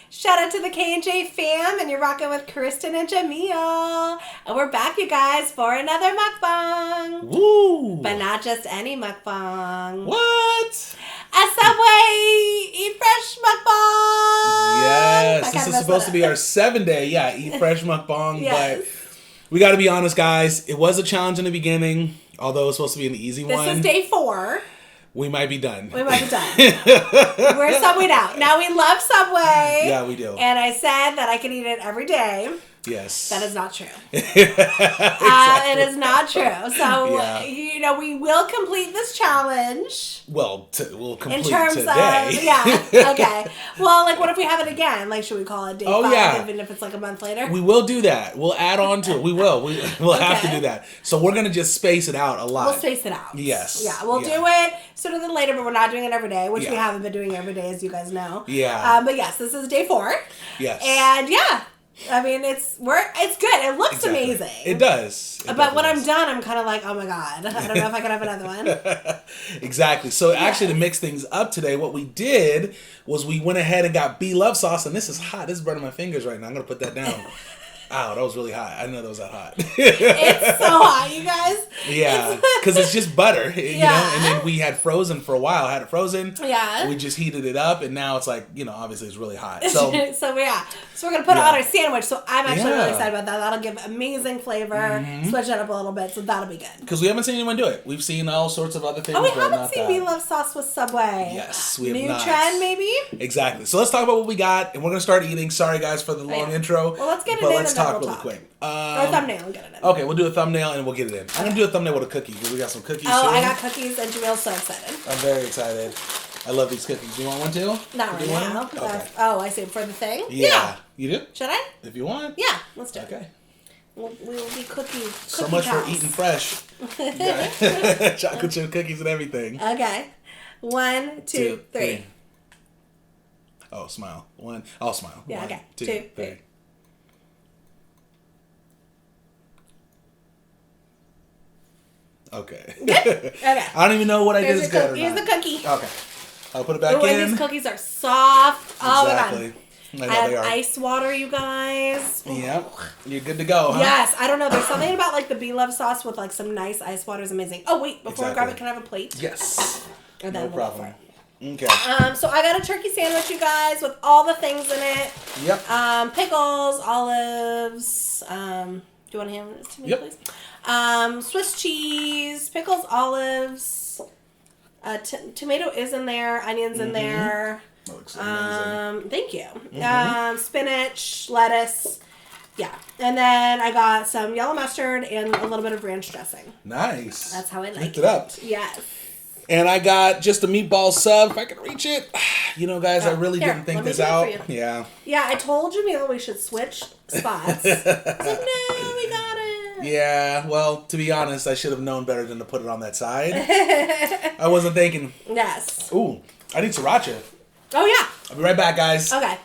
Shout out to the K&J Fam, and you're rocking with Kristen and Jamil. And we're back, you guys, for another mukbang. Woo! But not just any mukbang. What? A Subway Eat Fresh mukbang. Yes, this is supposed to be our 7-day, Eat Fresh mukbang. Yes. But we got to be honest, guys. It was a challenge in the beginning, although it was supposed to be an easy one. This is day 4. We might be done. We're Subwayed out. Now, we love Subway. Yeah, we do. And I said that I could eat it every day. Yes. That is not true. Exactly. It is not true. So, we will complete this challenge. Well, we'll complete in terms today. Of, okay. Well, what if we have it again? Should we call it day 5, even if it's a month later? We will do that. We'll add on to it. We will. We'll have to do that. So we're going to just space it out a lot. We'll space it out. Yes. Yeah, we'll do it sooner than later, but we're not doing it every day, which we haven't been doing every day, as you guys know. Yeah. But yes, this is day 4. Yes. And I mean, it's good. It looks amazing. It does. But when I'm done, I'm kind of like, oh my God, I don't know if I can have another one. Exactly. So actually, to mix things up today, what we did was we went ahead and got B-Love sauce, and this is hot. This is burning my fingers right now. I'm gonna put that down. Ow, that was really hot. I didn't know that was that hot. It's so hot, you guys. Yeah, because it's just butter, you know. And then we had frozen for a while. I had it frozen. Yeah. We just heated it up, and now it's obviously it's really hot. So So we're gonna put it on our sandwich. So I'm actually really excited about that. That'll give amazing flavor. Switch it up a little bit, so that'll be good. Because we haven't seen anyone do it. We've seen all sorts of other things. Oh, we haven't seen B-Love sauce with Subway. Yes, we have New not. trend, maybe. Exactly. So let's talk about what we got, and we're gonna start eating. Sorry, guys, for the long intro. Well, let's get it but in. Let's talk really quick. Or a thumbnail and get it in. Okay, we'll do a thumbnail and we'll get it in. I'm gonna do a thumbnail with a cookie because we got some cookies. Oh, too. I got cookies, and Jamil's so excited. I'm very excited. I love these cookies. Do you want one too? Not right now. Okay. I see. For the thing? Yeah. You do? Should I? If you want. Yeah, let's do it. Okay. We will be cookie So much cows. for eating fresh. Chocolate chip cookies and everything. Okay. 1, 2, 3. Oh, smile. One. I'll smile. Yeah, 1, okay. 2, 3. Okay. Okay. I don't even know what I did is good or Here's not. the cookie. Okay. I'll put it back in. And these cookies are soft. Exactly. Oh my God. I have ice water, you guys. Yep. You're good to go, huh? Yes. I don't know. There's something about the B-Love sauce with some nice ice water is amazing. Oh, wait. Before I grab it, can I have a plate? Yes. Or No problem. Okay. So I got a turkey sandwich, you guys, with all the things in it. Yep. Pickles, olives. Do you want to hand it to me, please? Swiss cheese, pickles, olives. Tomato is in there. Onions in there. That looks amazing. Thank you. Spinach, lettuce. Yeah. And then I got some yellow mustard and a little bit of ranch dressing. Nice. That's how I like Lift it up. Yes. And I got just a meatball sub, if I can reach it. Guys, I really didn't think this out. Yeah. Yeah, I told Jamil we should switch spots. I was like, no, we got it. Yeah, well, to be honest, I should have known better than to put it on that side. I wasn't thinking. Yes. Ooh, I need sriracha. Oh, yeah. I'll be right back, guys. Okay.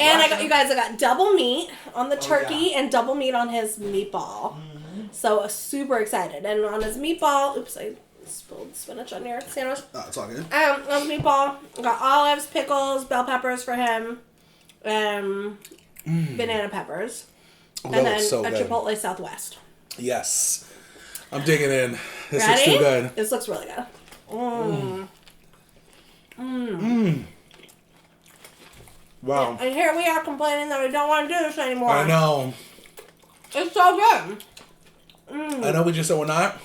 And I got double meat on the turkey and double meat on his meatball. So super excited. And on his meatball, oops, I spilled spinach on your sandwich. Oh, it's all good. On the meatball, I got olives, pickles, bell peppers for him, banana peppers, and then so a good. Chipotle Southwest. Yes. I'm digging in. This Ready? looks too good. This looks really good. Wow. And here we are complaining that we don't want to do this anymore. I know. It's so good. I know we just said we're not,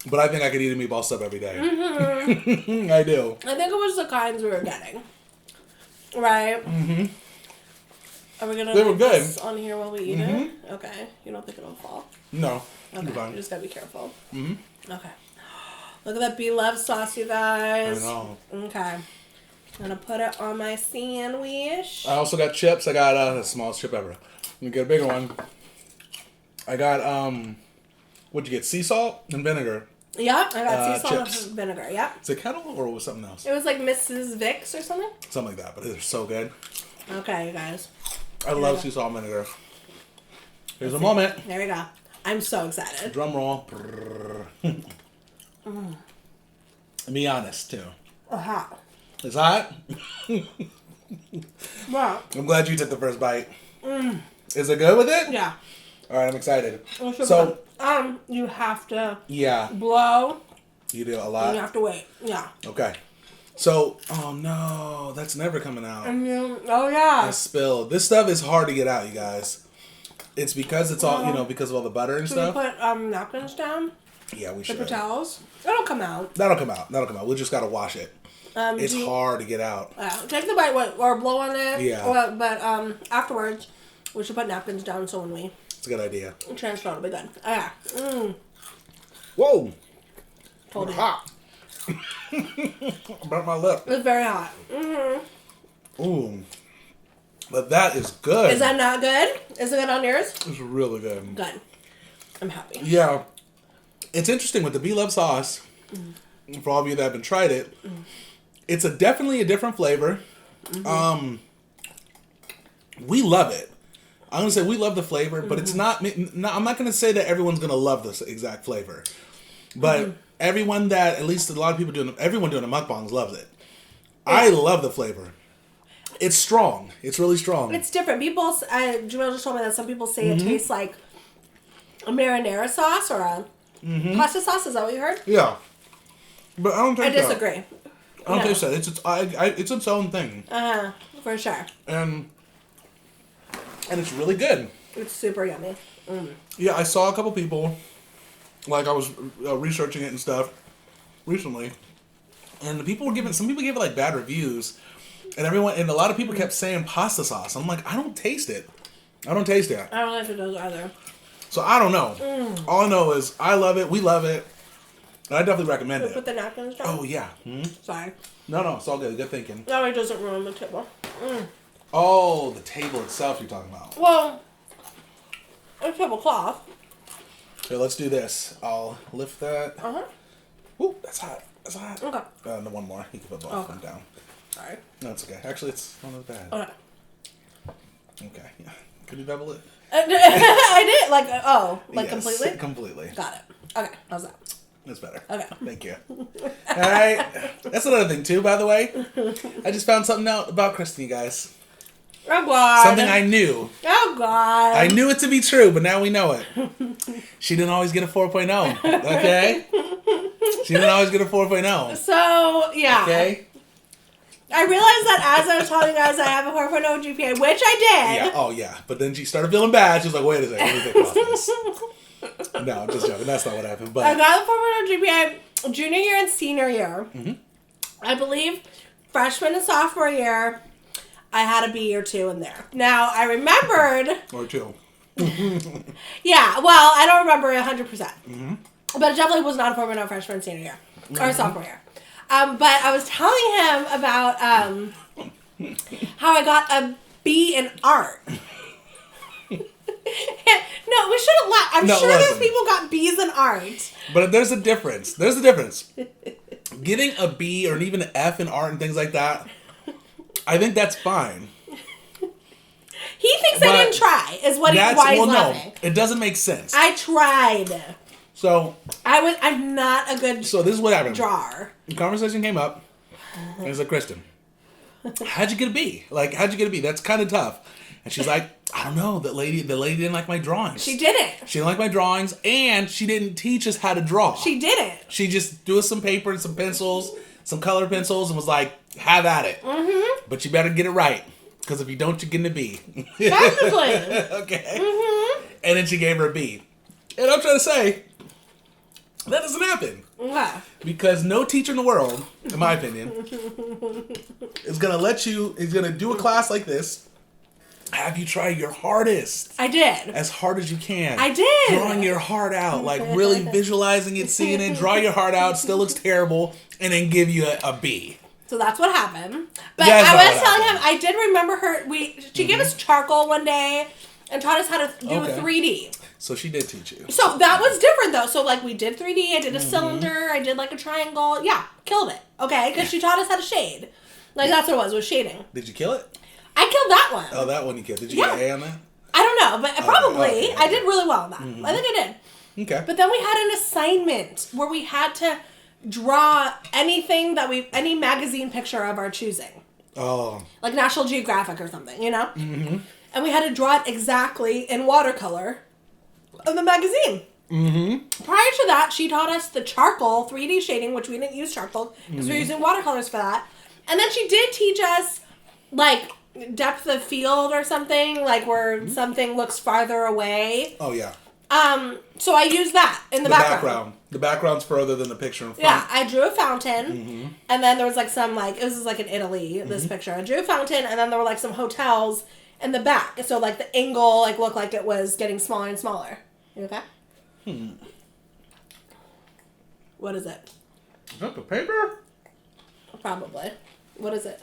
but I think I could eat a meatball sub every day. I do. I think it was the kinds we were getting. Right? Mm-hmm. Are we going to They were leave good. this on here while we eat it? Okay. You don't think it'll fall? No. Okay. You're fine. You just got to be careful. Okay. Look at that B-Love sauce, you guys. I know. Okay. I'm going to put it on my sandwich. I also got chips. I got the smallest chip ever. You get a bigger one. I got, what'd you get? Sea salt and vinegar. Yeah, I got sea salt chips. and vinegar. Yeah. Is it kettle or was something else? It was like Mrs. Vicks or something. Something like that, but they're so good. Okay, you guys. I love sea salt and vinegar. Here's a moment. There we go. I'm so excited. Drum roll. Be honest, too. Hot. It's hot? Wow. I'm glad you took the first bite. Is it good with it? Yeah. All right, I'm excited. So, you have to blow. You do a lot? And you have to wait. Yeah. Okay. So, oh no, that's never coming out. Oh yeah. I spilled. This stuff is hard to get out, you guys. It's because it's all, because of all the butter and stuff. Should we put napkins down? Yeah, we should. Paper towels? It'll come out. That'll come out. We just gotta wash it. It's hard to get out. Take the bite or blow on it. Yeah. But afterwards, we should put napkins down so when we... It's a good idea. Transfer, it'll be good. Yeah. Whoa. Totally hot. Burnt my lip. It's very hot. Ooh. But that is good. Is that not good? Is it good on yours? It's really good. Good. I'm happy. Yeah. It's interesting with the Be Love sauce. For all of you that haven't tried it, it's definitely a different flavor. We love it. I'm going to say we love the flavor, but it's not... I'm not going to say that everyone's going to love this exact flavor. But everyone that... At least a lot of people everyone doing the mukbangs loves it. Yeah. I love the flavor. It's strong. It's really strong. It's different. Jamil just told me that some people say it tastes like a marinara sauce or a pasta sauce. Is that what you heard? Yeah. But I don't think I disagree. I don't think so. It's its own thing. For sure. And it's really good. It's super yummy. Yeah, I saw a couple people, like I was researching it and stuff recently, and some people gave it like bad reviews, and a lot of people kept saying pasta sauce. I'm like, I don't taste it. I don't taste it. I don't know if it does either. So I don't know. All I know is I love it. We love it. And I definitely recommend it. Put the napkins down? Oh, yeah. Sorry. No, it's all good. Good thinking. No, it doesn't ruin the table. Oh, the table itself you're talking about. Well, a tablecloth. Okay, let's do this. I'll lift that. Ooh, that's hot. That's hot. Okay. No, one more. You can put both of them down. Sorry. No, it's okay. Actually, it's not as bad. Okay. Okay. Yeah. Could you double it? I did. Yes, Completely? Completely. Got it. Okay. How's that? That's better. Okay. Thank you. All right. That's another thing, too, by the way. I just found something out about Kristin, you guys. Oh, God. Something I knew. Oh, God. I knew it to be true, but now we know it. She didn't always get a 4.0. Okay? She didn't always get a 4.0. So, yeah. Okay? I realized that as I was telling you guys I have a 4.0 GPA, which I did. Yeah. Oh, yeah. But then she started feeling bad. She was like, wait a second. Let me think about this. No, I'm just joking. That's not what happened. But I got the 4.0 GPA junior year and senior year. I believe freshman and sophomore year, I had a B or 2 in there. Now, I remembered... Or 2. Yeah, well, I don't remember 100%. But it definitely was not a 4.0 freshman and senior year. Or sophomore year. But I was telling him about how I got a B in art. No, we shouldn't laugh. I'm sure there's people got B's in art. But there's a difference. Getting a B or even an F in art and things like that, I think that's fine. He thinks I didn't try, is why he's laughing. No, it doesn't make sense. I tried. So I'm not a good So this is what happened. drawer. The conversation came up, and I was like, Kristin, how'd you get a B? Like, how'd you get a B? That's kind of tough. And she's like, I don't know. The lady didn't like my drawings. She didn't. She didn't like my drawings, and she didn't teach us how to draw. She didn't. She just threw us some paper and some pencils, some color pencils, and was like, have at it. But you better get it right, because if you don't, you're getting a B. Technically. Okay. And then she gave her a B. And I'm trying to say, that doesn't happen. Okay. Because no teacher in the world, in my opinion, is going to do a class like this, have you try your hardest. I did. As hard as you can. I did. Drawing your heart out, like really visualizing it, seeing it, draw your heart out, still looks terrible, and then give you a B. So that's what happened. But I was telling him, I did remember she gave us charcoal one day and taught us how to do a 3D. So she did teach you. So that was different though. So like we did 3D, I did a cylinder, I did like a triangle. Yeah, killed it. Okay, because she taught us how to shade. Like that's what it was shading. Did you kill it? I killed that one. Oh, that one you killed. Did you get an A on that? I don't know, but probably. Okay. I did really well on that. I think I did. Okay. But then we had an assignment where we had to draw any magazine picture of our choosing. Oh. Like National Geographic or something, you know? Mm-hmm. And we had to draw it exactly in watercolor of the magazine. Mm-hmm. Prior to that, she taught us the charcoal 3D shading, which we didn't use charcoal because we were using watercolors for that. And then she did teach us, like, depth of field or something, like where something looks farther away. Oh, yeah. So I used that in the background. The background's further than the picture in front. Yeah, I drew a fountain, and then there was like some like it was like in Italy. This picture, I drew a fountain, and then there were like some hotels in the back. So like the angle like looked like it was getting smaller and smaller. You okay? What is it? Is that the paper? Probably. What is it?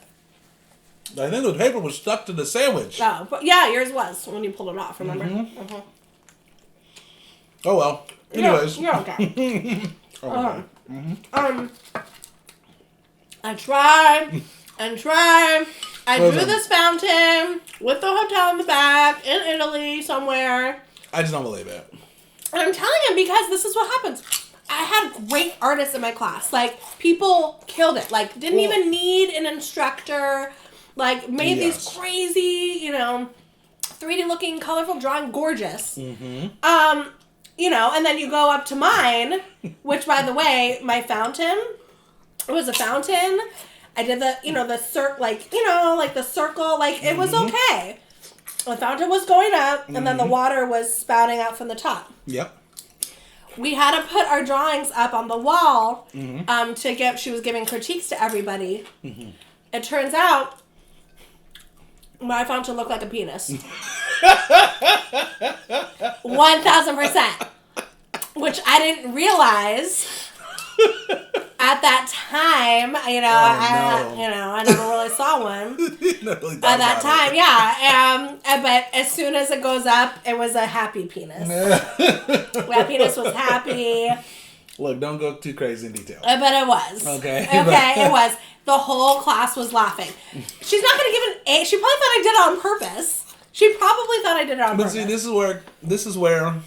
I think the paper was stuck to the sandwich. Oh, but yeah, yours was when you pulled it off. Remember? Mm-hmm. Oh well. Anyways. You're okay. I tried and tried. I drew this fountain with the hotel in the back in Italy somewhere. I just don't believe it. And I'm telling him because this is what happens. I had great artists in my class. Like, people killed it. Like, didn't even need an instructor. Like, made these crazy, 3D looking, colorful drawing, gorgeous. Mm-hmm. And then you go up to mine, which, by the way, my fountain, it was a fountain. I did the, the the circle, like, it was okay. The fountain was going up, and then the water was spouting out from the top. Yep. We had to put our drawings up on the wall she was giving critiques to everybody. Mm-hmm. It turns out my fountain looked like a penis. 1000%. Which I didn't realize at that time. I never really saw one. At that time, yeah. But as soon as it goes up, it was a happy penis. That penis was happy. Look, don't go too crazy in detail. But it was. Okay. Okay, it was. The whole class was laughing. She's not going to give an A. She probably thought I did it on purpose. She probably thought I did it on purpose. But see, this is where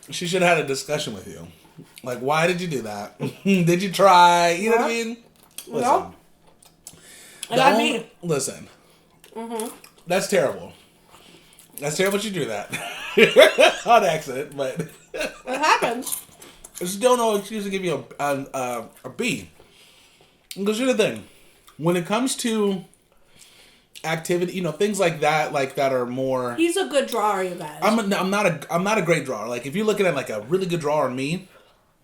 she should have had a discussion with you. Like, why did you do that? Did you try? You know what I mean? Listen. No. Listen. Mm-hmm. That's terrible. That's terrible you do that. On accident, but... It happens. I still no excuse to give you a B. Because here's the thing. When it comes to activity, things like that are more... He's a good drawer, you guys. I'm not a great drawer. Like, if you're looking at, like, a really good drawer on me,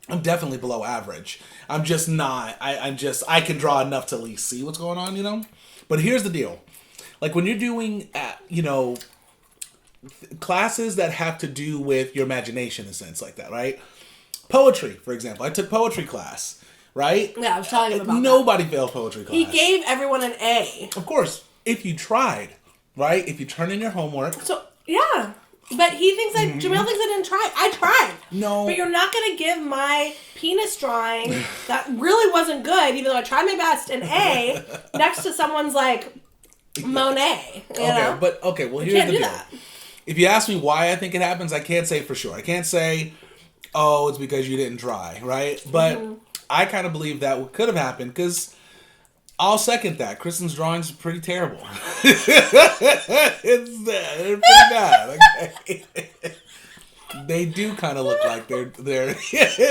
I'm definitely below average. I'm just not. I can draw enough to at least see what's going on, But here's the deal. Like, when you're doing, classes that have to do with your imagination in a sense like that, right? Poetry, for example. I took poetry class, right? Yeah, I was telling him about Nobody failed poetry class. He gave everyone an A. Of course. If you tried, right? If you turn in your homework. So, yeah. But he thinks Jamil thinks I didn't try. I tried. No. But you're not going to give my penis drawing that really wasn't good, even though I tried my best, an A next to someone's, like, Monet. You know? But, well, here's the deal. That. If you ask me why I think it happens, I can't say for sure. I can't say, it's because you didn't try, right? But I kind of believe that could have happened because... I'll second that. Kristen's drawings are pretty terrible. They're pretty bad. Okay? They do kind of look like they're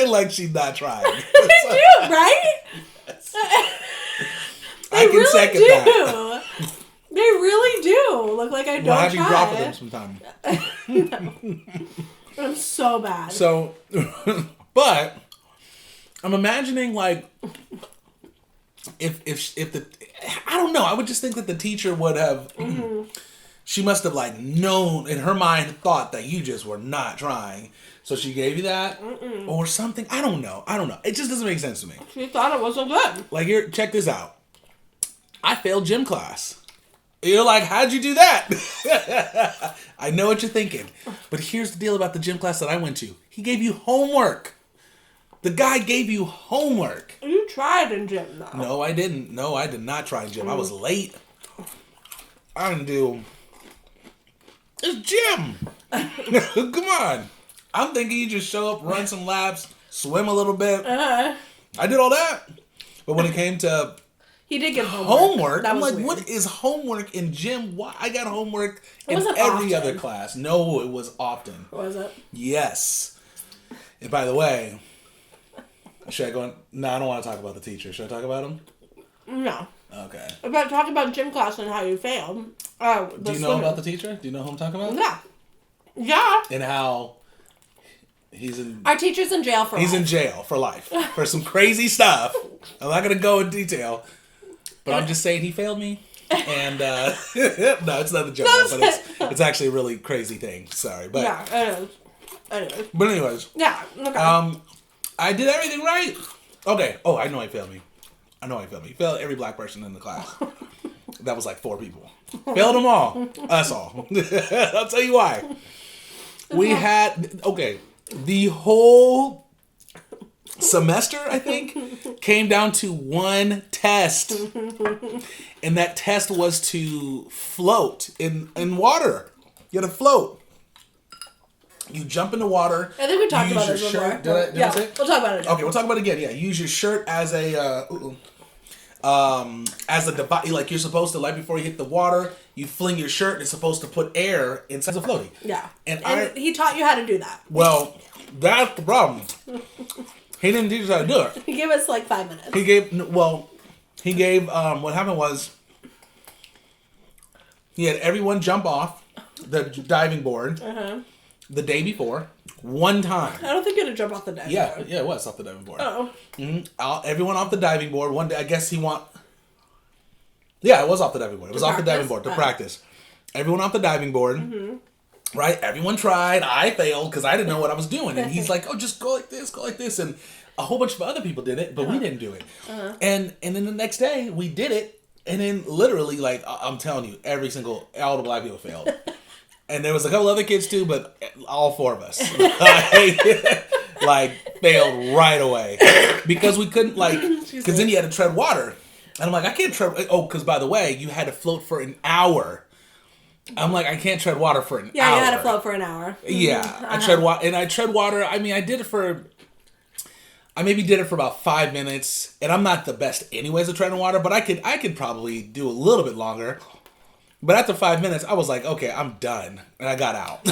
like she's not trying. They do, right? I can really second that. They really do look like I don't try. We'll have you drop them sometime. No. I'm so bad. So, but I'm imagining like. If the I don't know, I would just think that the teacher would have she must have like known in her mind thought that you just were not trying, so she gave you that or something. I don't know. It just doesn't make sense to me. She thought it wasn't good. Like, here, check this out. I failed gym class. You're like, how'd you do that? I know what you're thinking, but here's the deal about the gym class that I went to. He gave you homework. The guy gave you homework. You tried in gym, though. No, I didn't. No, I did not try in gym. I was late. I didn't do... It's gym. Come on. I'm thinking you just show up, run some laps, swim a little bit. I did all that. But when it came to He did get homework. Homework? That I'm was like, weird. what is homework in gym? Why? I got homework in wasn't every often. other class. No, it was often. Was it? Yes. And by the way, should I go on? No, I don't want to talk about the teacher. Should I talk about him? No. Okay. About talk about gym class and how you failed. Do you know about the teacher? Do you know who I'm talking about? Yeah. Yeah. And how he's in... Our teacher's in jail for life. He's in jail for life. For some crazy stuff. I'm not going to go in detail. But I'm just saying he failed me. And, no, it's not the joke. But it's actually a really crazy thing. Sorry. But, yeah, it is. Anyways. But anyways. Yeah. Okay. I did everything right. Okay. Oh, I know he failed me. He failed every black person in the class. That was like 4 people. Failed them all. Us all. I'll tell you why. We had... Okay. The whole semester, I think, came down to one test. And that test was to float in water. You had to float. You jump in the water. I think we talked about this before. Did I say it? We'll talk about it again. Okay, we'll talk about it again. Yeah, use your shirt as a device. Like you're supposed to, like before you hit the water, you fling your shirt. It's supposed to put air inside the floaty. Yeah, and he taught you how to do that. Well, that's the problem. He didn't teach us how to do it. He gave us like 5 minutes. He gave. What happened was he had everyone jump off the diving board the day before. One time. I don't think you had to jump off the diving board. Yeah, it was off the diving board. Oh. Everyone off the diving board. One day, I guess he want. Yeah, it was off the diving board. It was off the diving board to practice. Everyone off the diving board. Right? Everyone tried. I failed because I didn't know what I was doing. And he's like, oh, just go like this. And a whole bunch of other people did it, but we didn't do it. And then the next day, we did it. And then literally, like, I'm telling you, all the black people failed. And there was a couple other kids too, but all 4 of us like failed right away because we couldn't because then you had to tread water, and I'm like, I can't tread. Oh, because by the way, you had to float for an hour. I'm like, I can't tread water for an hour. Yeah, you had to float for an hour. Yeah, I tread water, and I tread water. I mean, I maybe did it for about 5 minutes, and I'm not the best anyways at treading water, but I could probably do a little bit longer. But after 5 minutes, I was like, okay, I'm done. And I got out.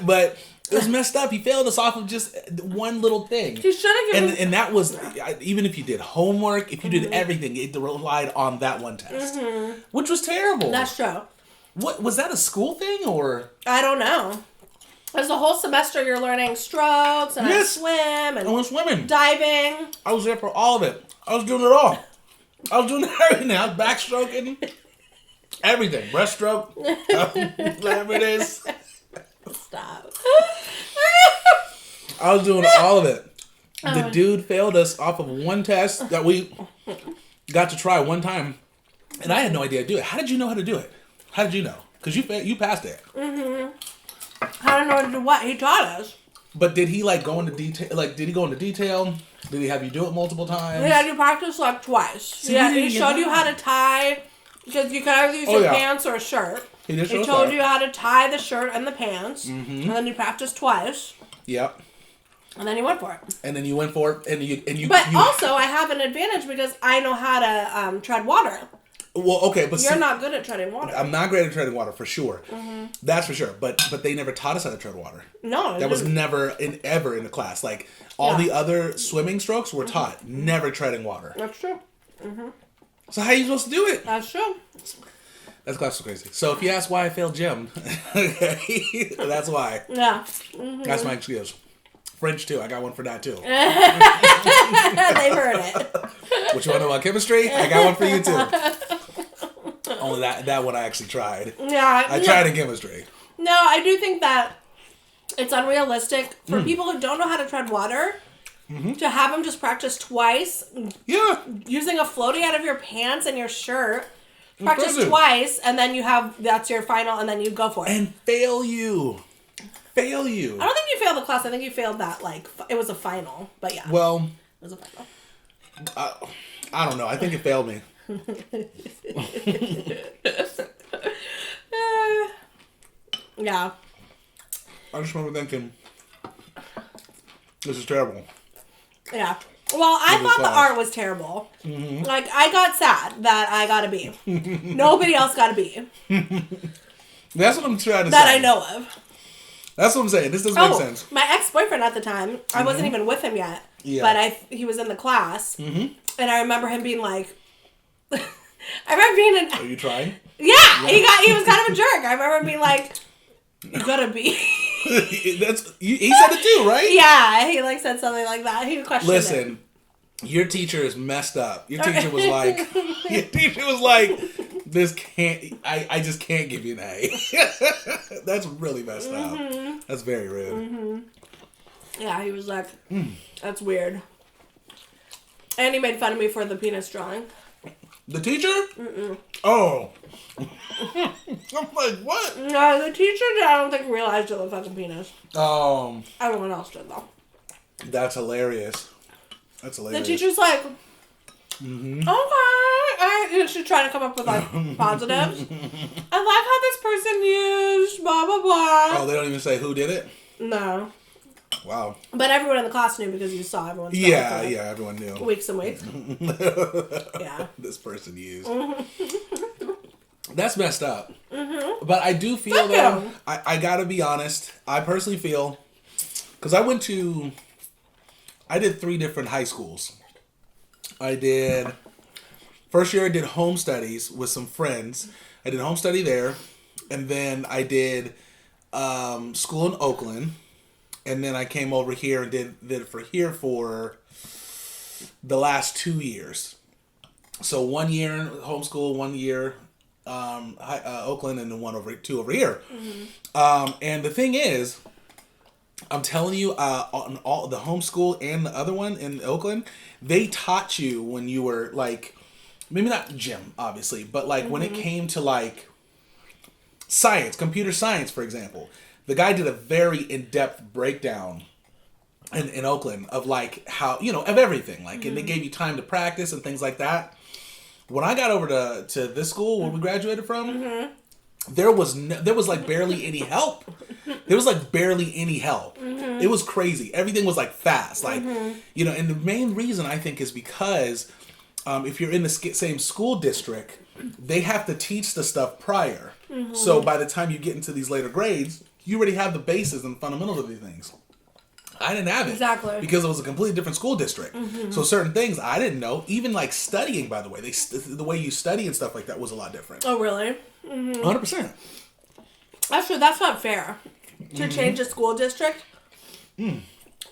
But it was messed up. He failed us off of just one little thing. He should have given... And that was, even if you did homework, if you did everything, it relied on that one test. Which was terrible. That's true. What, was that a school thing or? I don't know. There's a whole semester you're learning strokes and I swim and I went swimming. Diving. I was there for all of it. I was doing it all. I was doing everything. I was backstroking. Everything. Breaststroke. Whatever it is. Stop. I was doing all of it. The dude failed us off of one test that we got to try one time. And I had no idea how to do it. How did you know how to do it? How did you know? Because you passed it. How did I know how to do what? He taught us. But did he go into detail? Did he go into detail? Did he have you do it multiple times? He had you practice twice. Yeah, he showed you how to tie. Because you can either use your pants or a shirt. He told you how to tie the shirt and the pants. And then you practiced twice. Yep. And then you went for it. And then you went for it, and you. But also, I have an advantage because I know how to tread water. Well, okay, but you're not good at treading water. I'm not great at treading water for sure. That's for sure. But they never taught us how to tread water. No, that was never ever in the class. Like all the other swimming strokes were taught, never treading water. That's true. So how are you supposed to do it? That's true. That class was crazy. So if you ask why I failed gym, okay, that's why. Yeah. That's my excuse. French too. I got one for that too. They've heard it. What you want to know about chemistry? I got one for you too. Only that one I actually tried. Yeah. I tried in chemistry. No, I do think that it's unrealistic for people who don't know how to tread water to have them just practice twice. Yeah. Using a floaty out of your pants and your shirt. Practice twice, and then that's your final, and then you go for it. And fail you. I don't think you failed the class. I think you failed that, it was a final. But yeah. Well. It was a final. I don't know. I think it failed me. Yeah. I just remember thinking, this is terrible. Yeah. Well, I thought the art was terrible. Mm-hmm. Like, I got sad that I got a B. Nobody else got a B. That's what I'm trying to say. That I know of. That's what I'm saying. This doesn't make sense. My ex-boyfriend at the time, I wasn't even with him yet. Yeah. But he was in the class. Mm-hmm. And I remember him being like... Are you trying? Yeah. He was kind of a jerk. I remember him being like, you got a B. He said it too, right? Yeah, he like said something like that. He questioned it. Listen, your teacher is messed up. Your teacher was like, this can't. I just can't give you an A. That's really messed up. That's very rude. Mm-hmm. Yeah, he was like, that's weird. And he made fun of me for the penis drawing. The teacher? Mm-mm. Oh. I'm like, what? No, the teacher, I don't think realized it looked like a penis. Everyone else did, though. That's hilarious. The teacher's like, okay. She's trying to come up with, like, positives. I like how this person used blah, blah, blah. Oh, they don't even say who did it? No. Wow. But everyone in the class knew because you saw everyone. Yeah, everyone knew. Weeks and weeks. Yeah. This person used. That's messed up. Mm-hmm. But I do feel, though, I gotta be honest, I personally feel, because I did 3 different high schools. First year I did home studies with some friends. I did home study there. And then I did school in Oakland. And then I came over here and did it for the last 2 years. So 1 year in homeschool, 1 year Oakland, and then 2 over here. Mm-hmm. And the thing is, I'm telling you, on all the homeschool and the other one in Oakland, they taught you when you were like, maybe not gym, obviously, but like when it came to like science, computer science, for example. The guy did a very in-depth breakdown in Oakland of like how, of everything. Like, and they gave you time to practice and things like that. When I got over to this school where we graduated from, there was like barely any help. There was like barely any help. It was crazy. Everything was like fast. Like, and the main reason I think is because if you're in the same school district, they have to teach the stuff prior. So by the time you get into these later grades, you already have the bases and fundamentals of these things. I didn't have it. Exactly. Because it was a completely different school district. So certain things I didn't know. Even like studying, by the way. The way you study and stuff like that was a lot different. Oh, really? 100%. Actually, that's not fair. To change a school district.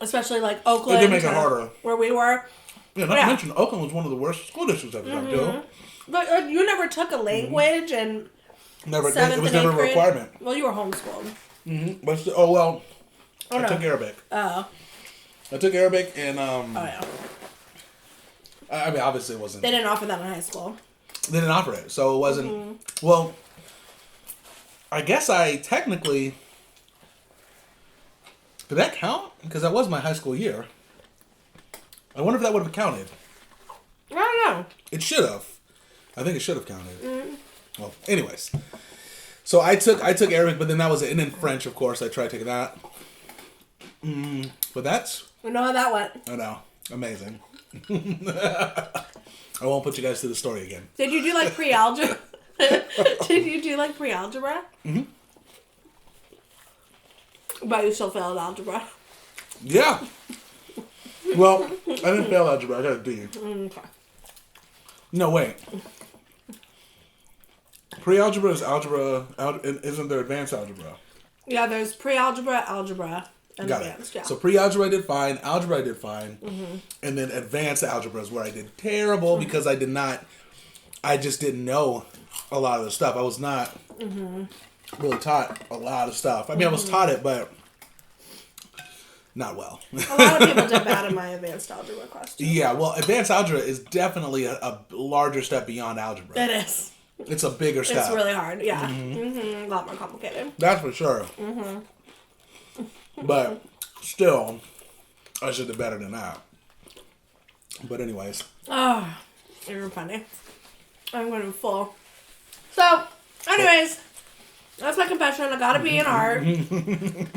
Especially like Oakland. It did make it harder. Where we were. Yeah, not to mention, Oakland was one of the worst school districts I've ever done, too. But you never took a language and... Never. It was never a requirement. Well, you were homeschooled. But I took Arabic. Oh. I took Arabic and Oh yeah. I mean, obviously it wasn't. They didn't offer that in high school. They didn't offer it, so it wasn't. Well, I guess I technically. Did that count? Because that was my high school year. I wonder if that would have counted. I don't know. It should have. I think it should have counted. Well, anyways. So I took Arabic, but then that was it. And then French, of course. I tried taking that. But that's... We know how that went. I know. Amazing. I won't put you guys through the story again. Did you do like pre-algebra? Did you do like pre-algebra? But you still failed algebra. Yeah. Well, I didn't fail algebra. I got a D. Okay. No, wait. Pre-algebra is algebra. Isn't there advanced algebra? Yeah, there's pre-algebra, algebra, and Got advanced. It. Yeah. So pre-algebra I did fine. Algebra I did fine. And then advanced algebra is where I did terrible because I just didn't know a lot of the stuff. I was not really taught a lot of stuff. I mean, I was taught it, but not well. A lot of people did bad in my advanced algebra class too. Yeah, well, advanced algebra is definitely a larger step beyond algebra. It is. It's a bigger step. It's really hard, yeah. A lot more complicated. That's for sure. But still, I should have better than that. But anyways. Oh, you're funny. I'm going to be full. So, anyways, that's my confession. I gotta be in art. And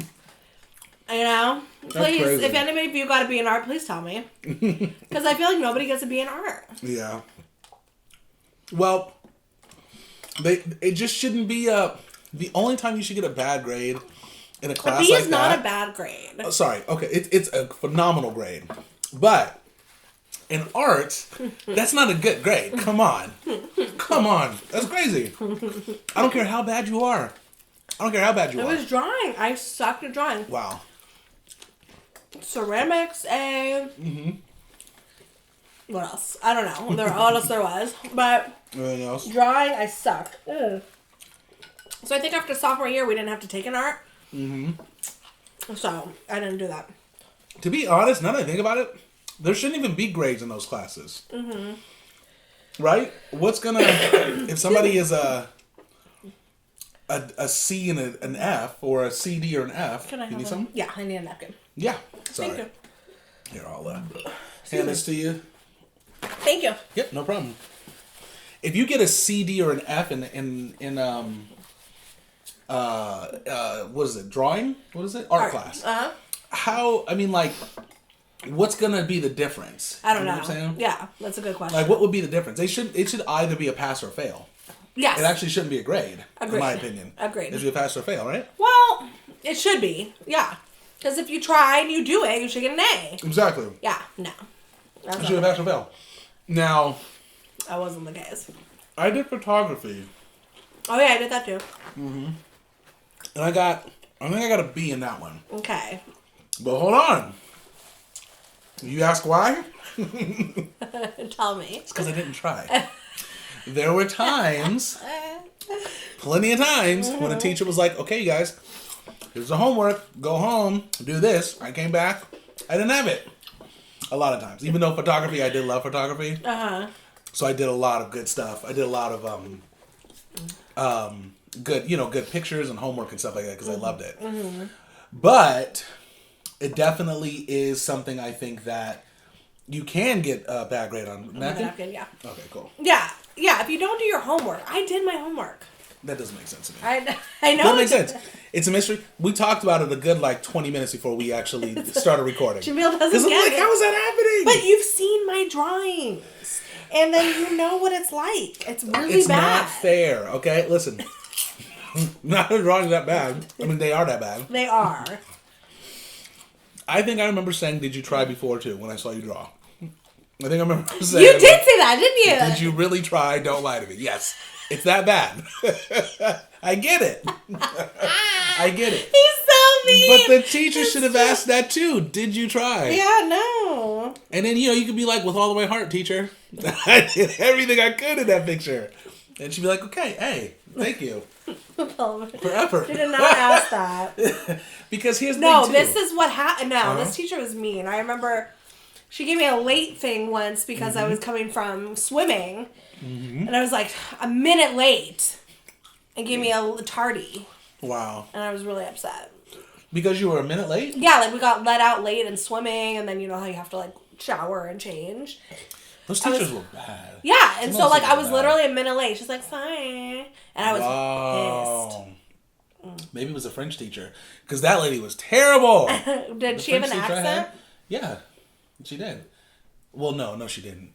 You know? Please, crazy. if anybody of you got a B in art, please tell me. Because I feel like nobody gets a B in art. Yeah. Well, it just shouldn't be the only time you should get a bad grade in a class a B like is that. not a bad grade. Oh, sorry. Okay, it's a phenomenal grade, but in art, that's not a good grade. Come on, that's crazy. I don't care how bad you are. I don't care how bad you are. It was drawing. I sucked at drawing. Wow. Ceramics, A. What else? I don't know. What else there was, but Anything else? drawing, I sucked. Ugh. So I think after sophomore year, we didn't have to take an art. So I didn't do that. To be honest, now that I think about it, there shouldn't even be grades in those classes. Right? What's gonna if somebody is a C and an F, or a C, D, or an F? Can I you have need one? some? Yeah, I need a napkin. Yeah. Sorry. Thank you. Here, I'll hand this to you. Thank you. Yep, no problem. If you get a C, D, or an F in what is it? Drawing? What is it? Art class. How? I mean, like, what's gonna be the difference? I don't know. What I'm saying? Yeah, that's a good question. Like, what would be the difference? It should either be a pass or fail. Yes. It actually shouldn't be a grade. Agreed. In my opinion. Agreed. It should be a pass or fail, right? Well, it should be. Yeah. Because if you try and you do it, you should get an A. Exactly. Yeah. No. That's It not should be a pass or fail. Now, that wasn't the case. I did photography. Oh yeah, I did that too. And I think I got a B in that one. Okay. But hold on. You ask why? Tell me. It's because I didn't try. There were times, plenty of times, when a teacher was like, okay, you guys, here's the homework. Go home. Do this. I came back. I didn't have it. A lot of times. Even though photography, I did love photography. So I did a lot of good stuff. I did a lot of good pictures and homework and stuff like that because I loved it. But it definitely is something I think that you can get a bad grade on. Napkin, yeah. Okay, cool. Yeah. Yeah, if you don't do your homework. I did my homework. That doesn't make sense to me. I know. That makes sense. It's a mystery. We talked about it a good 20 minutes before we actually started recording. Jamil doesn't get it. How is that happening? But you've seen my drawings. And then you know what it's like. It's really it's bad. Not fair, okay? Listen. Not the drawings that bad. I mean, they are that bad. They are. I think I remember saying, did you try before, too, when I saw you draw? I think I remember saying... You did say that, didn't you? Did you really try? Don't lie to me. Yes. It's that bad. I get it. I get it. He's so mean. But the teacher should have asked that, too. Did you try? Yeah, no. And then, you could be like, with all of my heart, teacher. I did everything I could in that picture. And she'd be like, okay, hey, thank you. For effort. She did not ask that. Because here's the No, thing, too. this is what happened. No, this teacher was mean. I remember she gave me a late thing once because I was coming from swimming. And I was like a minute late. And gave me a tardy. Wow. And I was really upset. Because you were a minute late? Yeah, we got let out late in swimming. And then you know how you have to shower and change. Those teachers were bad. Yeah, and so I was bad. literally a minute late. She's like, sorry. And I was pissed. Maybe it was a French teacher. Because that lady was terrible. Did she have an accent? Yeah, she did. Well, no, she didn't.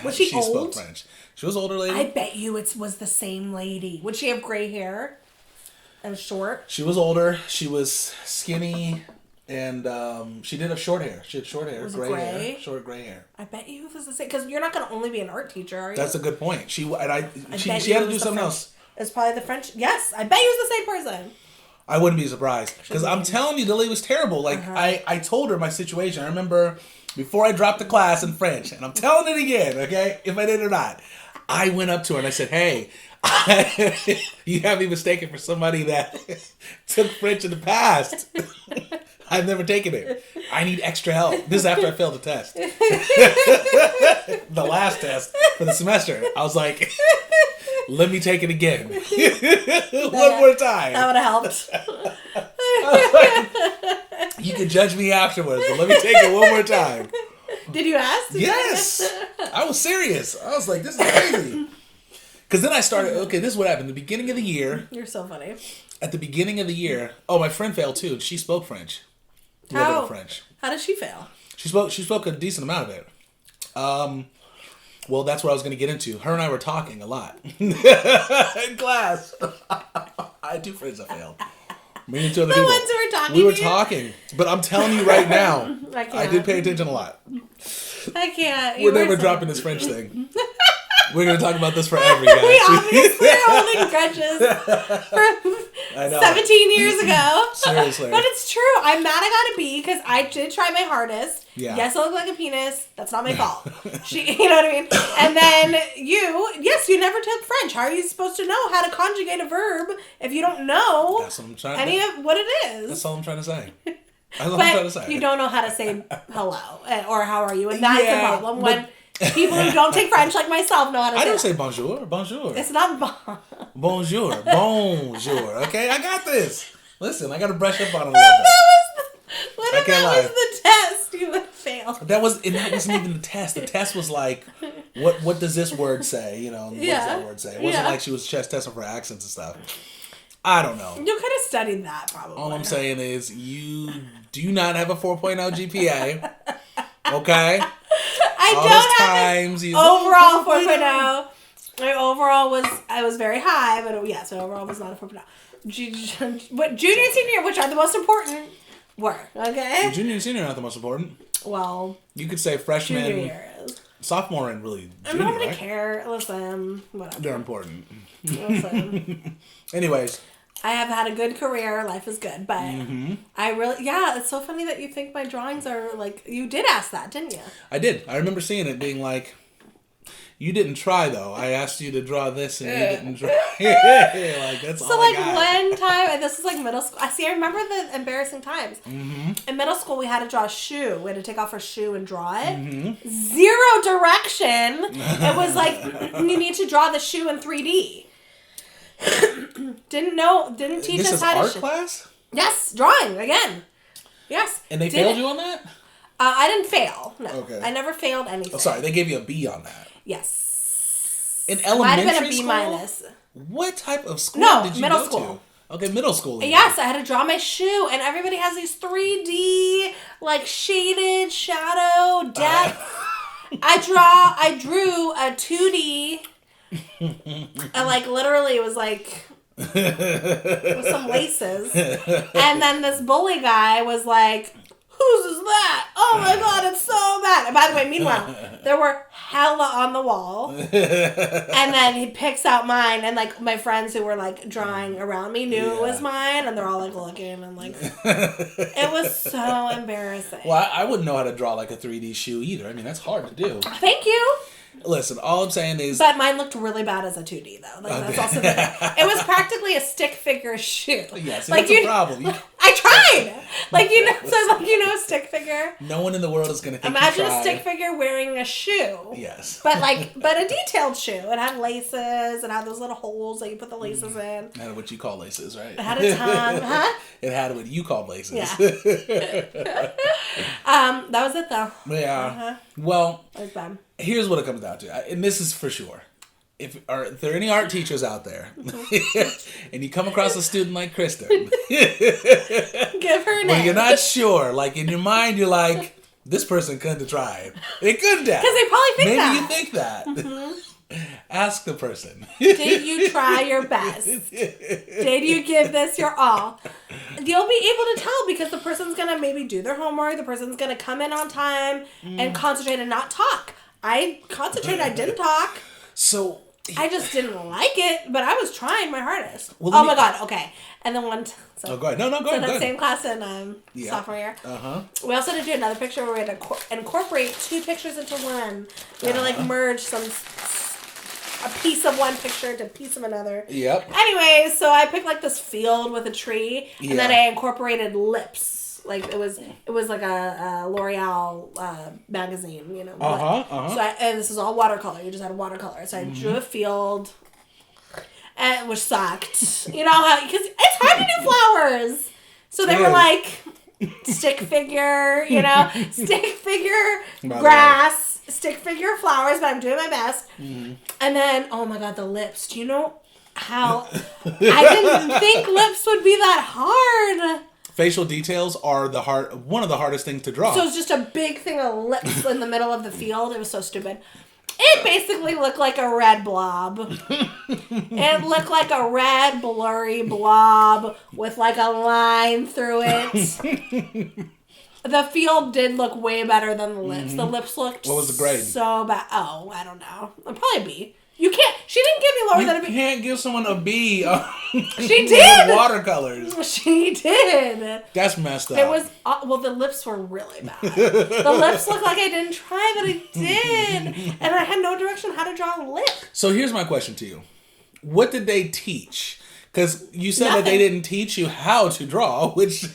Was she old? spoke French. She was older lady. I bet you it was the same lady. Would she have gray hair and short? She was older. She was skinny. And she did have short hair. She had short hair, gray hair, short gray hair. I bet you it was the same because you're not going to only be an art teacher, are you? That's a good point. She had to do something else. It's probably the French. Yes, I bet you it was the same person. I wouldn't be surprised because I'm telling you, the lady was terrible. I told her my situation. I remember before I dropped the class in French, and I'm telling it again, okay, if I did or not. I went up to her and I said, "Hey, you have me mistaken for somebody that took French in the past." I've never taken it. I need extra help. This is after I failed the test. The last test for the semester. I was like, let me take it again. One more time. That would have helped. You can judge me afterwards, but let me take it one more time. Did you ask? Yes. I was serious. I was like, this is crazy. Because then I started, okay, this is what happened. The beginning of the year. You're so funny. At the beginning of the year, my friend failed too. She spoke French. A little bit of French. How did she fail? She spoke a decent amount of it. Well, that's what I was going to get into. Her and I were talking a lot in class. I had 2 friends that failed. Me and 2 other people. The ones who were talking. We were talking, but I'm telling you right now, I did pay attention a lot. I can't. We're never dropping this French thing. We're going to talk about this forever, guys. We obviously are holding grudges from 17 years ago. Seriously. But it's true. I'm mad I got a B because I did try my hardest. Yeah. Yes, I look like a penis. That's not my fault. You know what I mean? And then you never took French. How are you supposed to know how to conjugate a verb if you don't know That's what I'm trying of what it is? That's all I'm trying to say. That's all I'm trying to say. You don't know how to say hello or how are you. And that's the problem when people who don't take French like myself know how to say I don't say bonjour. Bonjour. It's not bonjour. Bonjour. Okay, I got this. Listen, I got to brush up on it a little bit. What if that was the test? You would fail. That wasn't even the test. The test was like, what does this word say? You know, what does that word say? It wasn't like she was just testing for accents and stuff. I don't know. You could have studied that probably. All I'm saying is you do not have a 4.0 GPA. Okay? I don't have overall 4.0. My overall was very high, but yes, my overall was not a 4.0. But junior and senior, which are the most important, were. Okay? Junior and senior are not the most important. Well, you could say freshman, junior year is. Sophomore, and really junior, nobody right? care. Listen, whatever. They're important. Listen. Anyways. I have had a good career. Life is good. But I really, it's so funny that you think my drawings are like, you did ask that, didn't you? I did. I remember seeing it being like, you didn't try though. I asked you to draw this and you didn't draw. Like, that's all I got. One time, and this was like middle school. I remember the embarrassing times. In middle school, we had to draw a shoe. We had to take off our shoe and draw it. Zero direction. It was like, you need to draw the shoe in 3D. Didn't teach us how to. This is art class? Yes, drawing again. Yes. And they failed you on that? I didn't fail. No. Okay. I never failed anything. Oh, sorry, they gave you a B on that. Yes. In elementary might have been a B school? minus. What type of school did you middle go school. to? Okay, middle school. Even. Yes, I had to draw my shoe, and everybody has these 3D, like shaded shadow depth. I drew a 2D. And like literally, it was like with some laces, and then this bully guy was like, "Whose is that? Oh my god, it's so bad!" And by the way, meanwhile, there were hella on the wall, and then he picks out mine, and like my friends who were like drawing around me knew it was mine, and they're all like looking, and like it was so embarrassing. Well, I wouldn't know how to draw like a 3D shoe either. I mean, that's hard to do. Thank you. Listen, all I'm saying is... But mine looked really bad as a 2D, though. Like, that's also the thing. It was practically a stick figure shoe. Yes, like, that's a problem. I tried! Like, a stick figure. No one in the world is going to think Imagine a stick figure wearing a shoe. Yes. But a detailed shoe. It had laces. It had those little holes that you put the laces in. It had what you call laces, right? It had a tongue. Huh? It had what you call laces. Yeah. That was it, though. Yeah. Well, it was bad. Here's what it comes down to, and this is for sure. If there are any art teachers out there, and you come across a student like Kristen, give her a name. When you're not sure, like in your mind, you're like, this person couldn't have tried. They couldn't have. Because they probably think that. Maybe you think that. Mm-hmm. Ask the person. Did you try your best? Did you give this your all? You'll be able to tell because the person's going to maybe do their homework. The person's going to come in on time and concentrate and not talk. I concentrated. I didn't talk. So I just didn't like it, but I was trying my hardest. Well, my god. Okay, and then go ahead. No, go ahead. That same class in sophomore year. We also had to do another picture where we had to incorporate 2 pictures into one. We had to merge a piece of one picture into a piece of another. Yep. Anyways, so I picked this field with a tree, and then I incorporated lips. Like it was like a L'Oreal magazine, So and this is all watercolor. You just had watercolor. So I drew a field, which sucked. You know how because it's hard to do flowers. So they were like stick figure, stick figure grass, stick figure flowers. But I'm doing my best. And then oh my god, the lips. Do you know how I didn't think lips would be that hard? facial details are one of the hardest things to draw. So it's just a big thing of lips in the middle of the field. It was so stupid. It basically looked like a red blob. It looked like a red blurry blob with like a line through it. The field did look way better than the lips. The lips looked What was the grade? So bad. Oh, I don't know. It'd probably a B. You can't. She didn't give me lower than a B. You can't give someone a B. She did. Watercolors. She did. That's messed up. It was well. The lips were really bad. The lips looked like I didn't try, but I did, and I had no direction on how to draw a lip. So here's my question to you: what did they teach? Because you said Nothing. that they didn't teach you how to draw, which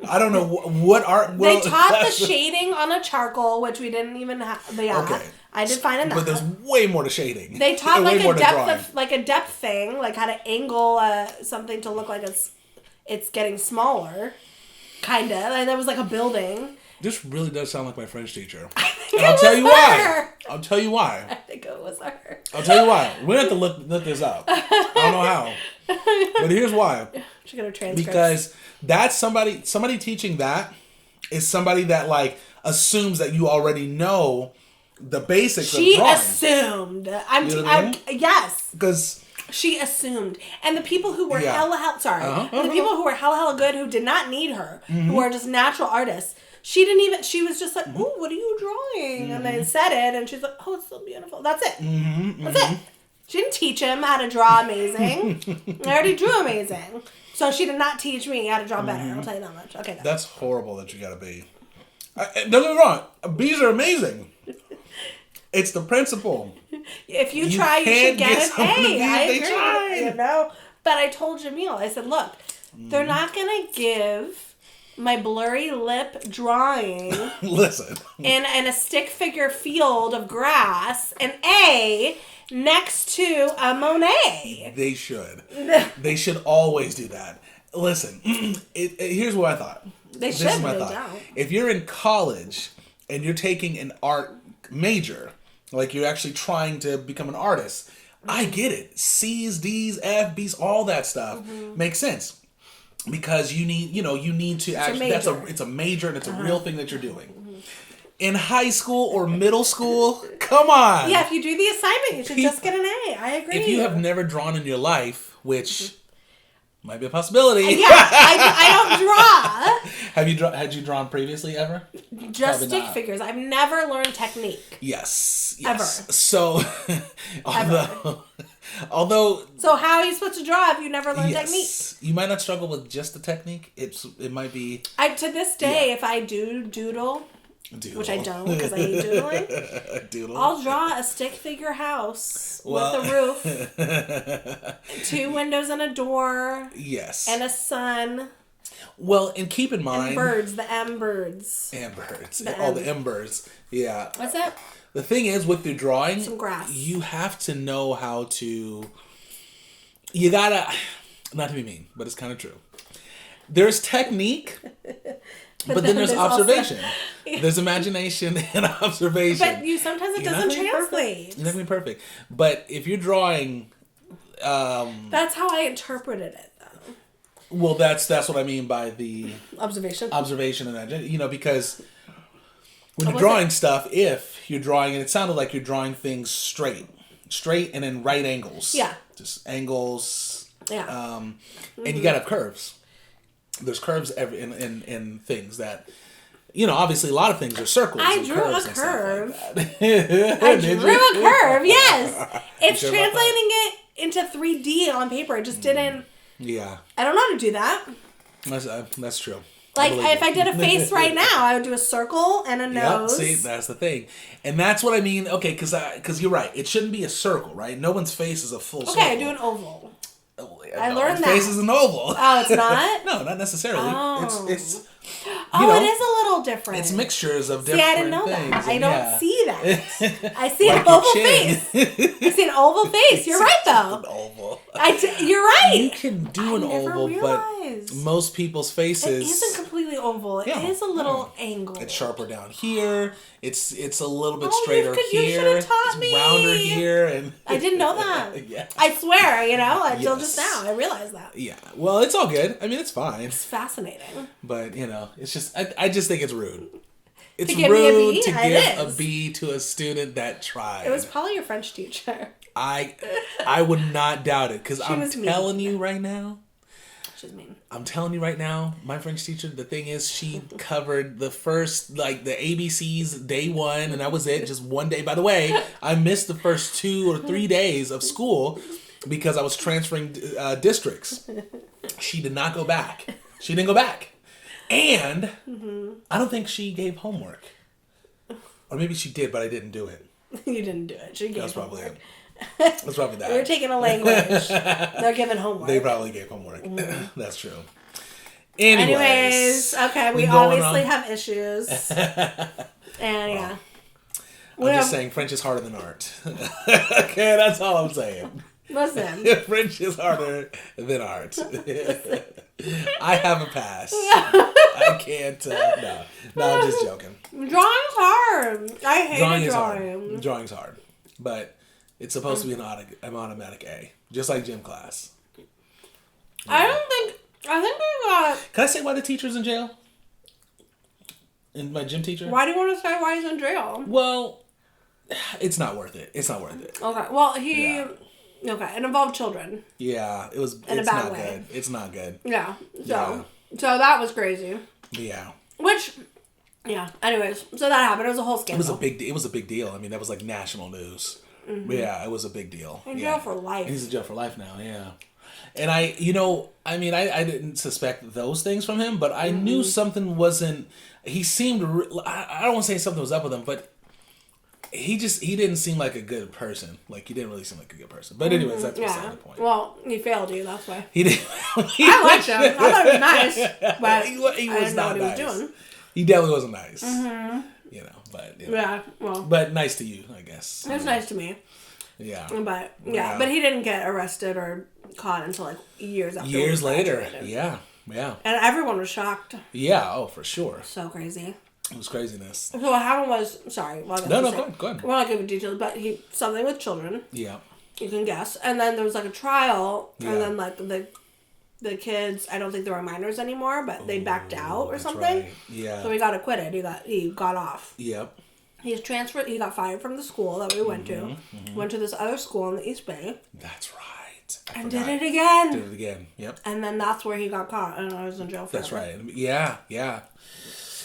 I don't know what art. They taught the shading on a charcoal, which we didn't even have. Okay. I did fine in that. But there's way more to shading. They taught way more like a depth thing, like how to angle something to look like it's getting smaller, kind of. And there was like a building. This really does sound like my French teacher. I'll tell you why. I'll tell you why. I think it was her. I'll tell you why. We have to look this up. I don't know how, but here's why. She got her transcripts. Because that's somebody teaching that is somebody that like assumes that you already know the basics of drawing. She assumed. Yes. Because she assumed. And the people who were Yeah. the people who were hella good, who did not need her, who are just natural artists, she was just like, ooh, what are you drawing? And they said it, and she's like, oh, it's so beautiful. That's it. That's it. She didn't teach him how to draw amazing. I already drew amazing. So she did not teach me how to draw better. I'll tell you that much. Okay. that's horrible that you got a B. Don't get me wrong. B's are amazing. It's the principle. If you try, you should get an A. I They agree. tried. You know? But I told Jamil, I said, look, they're not going to give my blurry lip drawing Listen. in a stick figure field of grass an A next to a Monet. They should. They should always do that. Listen, here's what I thought. They This should, is my but they thought. don't. If you're in college and you're taking an art major, like you're actually trying to become an artist, I get it. C's, D's, F, B's, all that stuff makes sense. Because you need to actually, it's a major and it's a real thing that you're doing. In high school or middle school, come on. Yeah, if you do the assignment, you should just get an A. I agree. If you have never drawn in your life, which might be a possibility. Yeah, I don't draw. Had you drawn previously ever? Just Probably stick not. figures. I've never learned technique. Yes. Ever. So, although So how are you supposed to draw if you never learned technique? you might not struggle with just the technique. It might be To this day, if I do doodle, which I don't because I hate doodling, doodle. I'll draw a stick figure house with a roof, 2 windows and a door, Yes. and a sun, Well, and keep in mind and birds, the M birds. Embers. The All the M. embers. Yeah. What's that? The thing is, with your drawing, Some grass. you have to know how to. You gotta, not to be mean, but it's kind of true. There's technique, but then there's observation. There's imagination and observation. But sometimes it doesn't translate. You're not gonna be perfect. But if you're drawing, That's how I interpreted it, though. well, that's what I mean by the Observation. observation and that, because when you're was drawing stuff, if you're drawing, and it sounded like you're drawing things straight and in right angles. Yeah. Just angles. Yeah. And you gotta have curves. There's curves in things that, obviously a lot of things are circles. I and drew curves a and stuff curve. like that. I drew a curve, yes. It's sure about translating it into 3D on paper. It just didn't. Yeah, I don't know how to do that. that's true. Like, believe if you. I did a face right now, I would do a circle and a nose. See, that's the thing. And that's what I mean. Okay, because you're right. It shouldn't be a circle, right? No one's face is a full circle. Okay, I do an oval. I No learned one's that. face is an oval. Oh, it's not? No, not necessarily. Oh. It's It is a little different. It's mixtures of See, different I didn't know things. that. I and don't see that. I see Like an your oval chin. face. I see an oval face. You're right, though. An oval. You're right. You can do an I never oval, but is. Most people's faces. It isn't completely oval. It is a little angled. It's sharper down here. It's a little bit Oh, straighter you here. should have taught it's me. rounder here, and I didn't know that. Yeah. I swear, until just now, I realized that. Yeah. Well, it's all good. I mean, it's fine. It's fascinating. But it's just I just think it's rude. It's to give me a rude B? to It give is. a B to a student that tried. It was probably your French teacher. I would not doubt it, because I'm telling you right now. She's mean. I'm telling you right now, my French teacher, the thing is, she covered the first, the ABCs day one, and that was it, just one day. By the way, I missed the first 2 or 3 days of school because I was transferring districts. She did not go back. She didn't go back. And I don't think she gave homework. Or maybe she did, but I didn't do it. You didn't do it. She gave That's probably homework. it. That's probably that. You're taking a language. They're giving homework. They probably gave homework. That's true. Anyways, okay, we obviously have issues. And yeah. I'm just saying French is harder than art. Okay, that's all I'm saying. Listen. French is harder than art. I have a pass. I can't. No, I'm just joking. Drawing's hard. I hate drawing. Hard. Drawing's hard. But it's supposed to be an automatic A. Just like gym class. I think we got... Can I say why the teacher's in jail? And my gym teacher? Why do you want to say why he's in jail? Well, it's not worth it. It's not worth it. Okay. Well, Okay, it involved children. Yeah, it was. In a bad way. Good. It's not good. Yeah. So that was crazy. Yeah. Which, yeah. Anyways, so that happened. It was a whole scandal. It was a big deal. I mean, that was like national news. Mm-hmm. Yeah, it was a big deal. In jail for life. And he's in jail for life now. Yeah. And I didn't suspect those things from him, but I knew something wasn't. He seemed. I don't want to say something was up with him, but. He didn't seem like a good person. Like, he didn't really seem like a good person. But anyways, that's beside the point. Well, he failed you, that's why. He did. I liked him. I thought he was nice, but he was not nice. He was doing. He definitely wasn't nice. Mm-hmm. But yeah, well. But nice to you, I guess. It was nice to me. Yeah. But he didn't get arrested or caught until like years after. Years later. Yeah. Yeah. And everyone was shocked. Yeah. Oh, for sure. So crazy. It was craziness. So what happened was, sorry. Go ahead. We're not giving details, but something with children. Yeah. You can guess. And then there was like a trial, yeah. and then like the kids, I don't think they were minors anymore, but they backed out or something. Right. Yeah. So he got acquitted. He got off. Yep. He's transferred. He got fired from the school that we went to. Mm-hmm. Went to this other school in the East Bay. That's right. And did it again. Did it again. Yep. And then that's where he got caught, and I was in jail forever. That's right. Yeah. Yeah.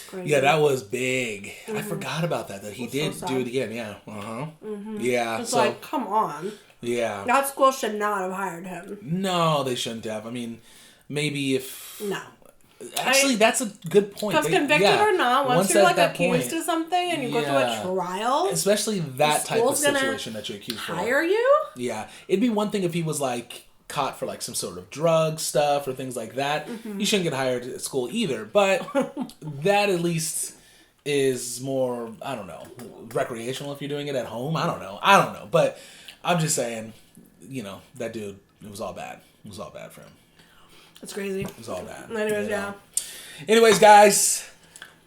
Crazy. Yeah, that was big. Mm-hmm. I forgot about that he did so do it again. Yeah. Mm-hmm. Yeah. It's like, come on. Yeah. That school should not have hired him. No, they shouldn't have. I mean, maybe if... No. Actually, that's a good point. Because convicted or not, once you're like accused of something and you go through a trial... Especially that type of situation that you're accused of. Hire you? Yeah. It'd be one thing if he was like caught for like some sort of drug stuff or things like that. Mm-hmm. You shouldn't get hired at school either. But that at least is more, I don't know, recreational if you're doing it at home. I don't know. But I'm just saying, that dude, it was all bad. It was all bad for him. It's crazy. It was all bad. Anyways, guys,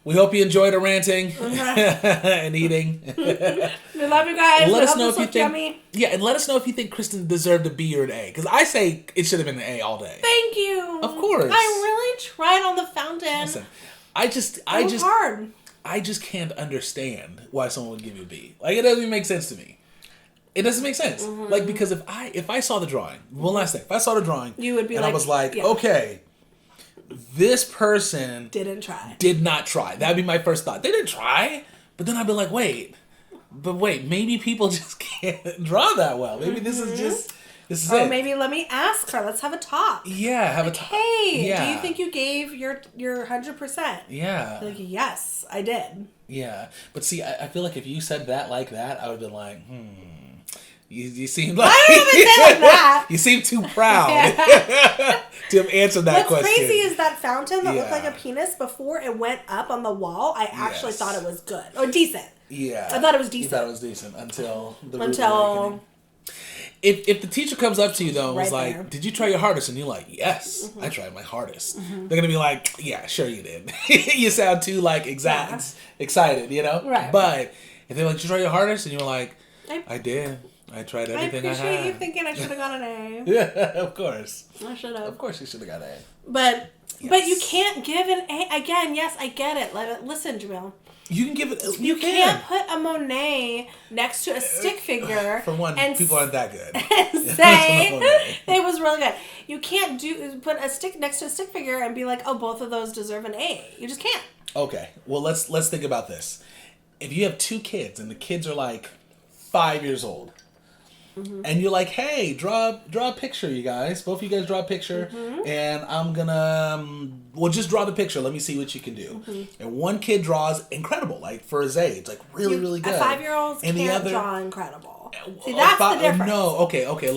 we hope you enjoyed our ranting and eating. We love you guys. Let us know if you think. Yummy. Yeah, and let us know if you think Kristen deserved a B or an A. Because I say it should have been an A all day. Thank you. Of course. I really tried on the fountain. Listen, hard. I just can't understand why someone would give you a B. Like, it doesn't even make sense to me. It doesn't make sense. Mm-hmm. Like, because if I saw the drawing, one last thing, if I saw the drawing, you would be and I was like, okay, this person did not try. That'd be my first thought. They didn't try, but then I'd be like, wait, maybe people just can't draw that well. Maybe this is it. Maybe let me ask her. Let's have a talk. Yeah, have a talk. Hey, do you think you gave your 100%? Yeah. Like, yes, I did. Yeah, but see, I feel like if you said that like that, I would have been like, You seem like I didn't even say like that. You seem too proud to have answered that question. What's crazy is that fountain that looked like a penis before it went up on the wall. I actually thought it was good or decent. Yeah, I thought it was decent. You thought it was decent until If the teacher comes up to you though and was Right like, there. "Did you try your hardest?" and you're like, "Yes, I tried my hardest," they're gonna be like, "Yeah, sure you did." You sound too like excited, you know. Right. But if they're like, "Did you try your hardest?" and you're like, "I did. I tried everything I had." I appreciate you thinking I should have got an A. Yeah, of course. I should have. Of course, you should have got an A. But Yes. you can't give an A again. Yes, I get it. Listen, Jamil. You can give it. You can't put a Monet next to a stick figure. For one, people aren't that good. And say it was really good. You can't put a stick next to a stick figure and be like, oh, both of those deserve an A. You just can't. Okay, well let's think about this. If you have 2 kids and the kids are like 5 years old, and you're like, hey, draw a picture, you guys. Both of you guys draw a picture, and I'm gonna just draw the picture. Let me see what you can do. And one kid draws incredible, like for his age, like really good. A 5-year-old and can't draw incredible. See, that's the difference. No, okay.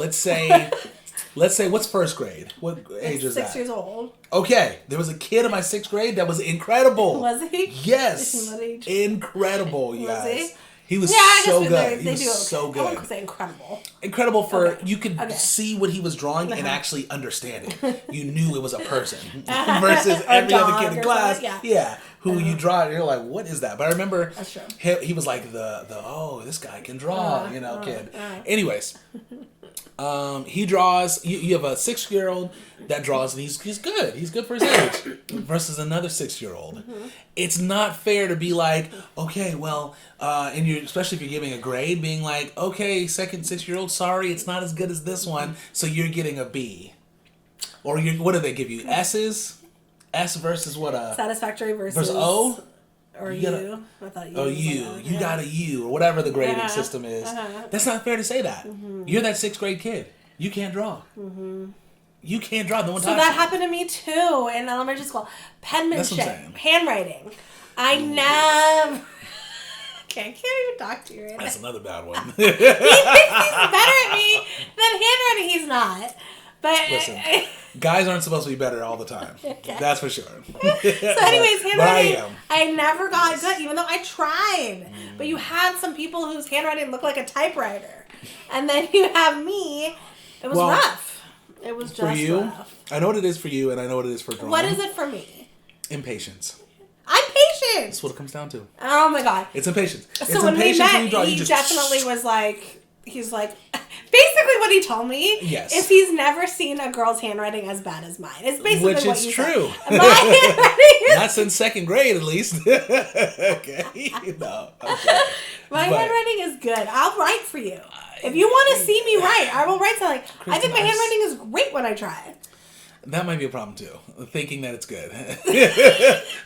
Let's say what's first grade? What age is that? 6 years old. Okay, there was a kid in my 6th grade that was incredible. Was he? Yes, What age? Incredible, you Was guys. he? He was I so guess good. They He was so I good. wouldn't say incredible. Incredible for Okay. you could Okay. see what he was drawing and actually understand it. You knew it was a person versus every other kid in class. Yeah, who you draw and you're like, what is that? But I remember That's true. he was like the oh, this guy can draw, kid. Anyways, he draws. You have a 6-year-old that draws, and he's good. He's good for his age. Versus another 6-year-old, it's not fair to be like, okay, well, and you especially if you're giving a grade, being like, okay, 6-year-old, sorry, it's not as good as this one, so you're getting a B, or what do they give you? S's? S versus what? Satisfactory versus O. Or You gotta- U. I thought U. Oh, was you. like, You got a U, or whatever the grading Uh-huh. system is. Uh-huh. That's not fair to say that. You're that 6th grade kid. You can't draw. You can't draw. No one So taught that you. happened to me too in elementary school. Penmanship, That's what I'm saying. handwriting. I never. Okay, I can't even talk to you right now. That's another bad one. He thinks he's better at me than handwriting. He's not. But Listen, guys aren't supposed to be better all the time. Okay. That's for sure. So anyways, handwriting, am. I never got good, even though I tried. But you had some people whose handwriting looked like a typewriter. And then you have me. It was rough. It was just For you, rough. I know what it is for you, and I know what it is for drawing. What is it for me? Impatience. I'm patient. That's what it comes down to. Oh my god. It's impatience. So It's when we impatience met, you draw. he You just definitely was like, he's like, basically what he told me Yes. is he's never seen a girl's handwriting as bad as mine. It's basically Which what is you true. said. My handwriting is Not since 2nd grade, at least. Okay. No. Okay. My But- handwriting is good. I'll write for you. If you want to see me write, I will write something. I think my handwriting is great when I try. That might be a problem too. Thinking that it's good.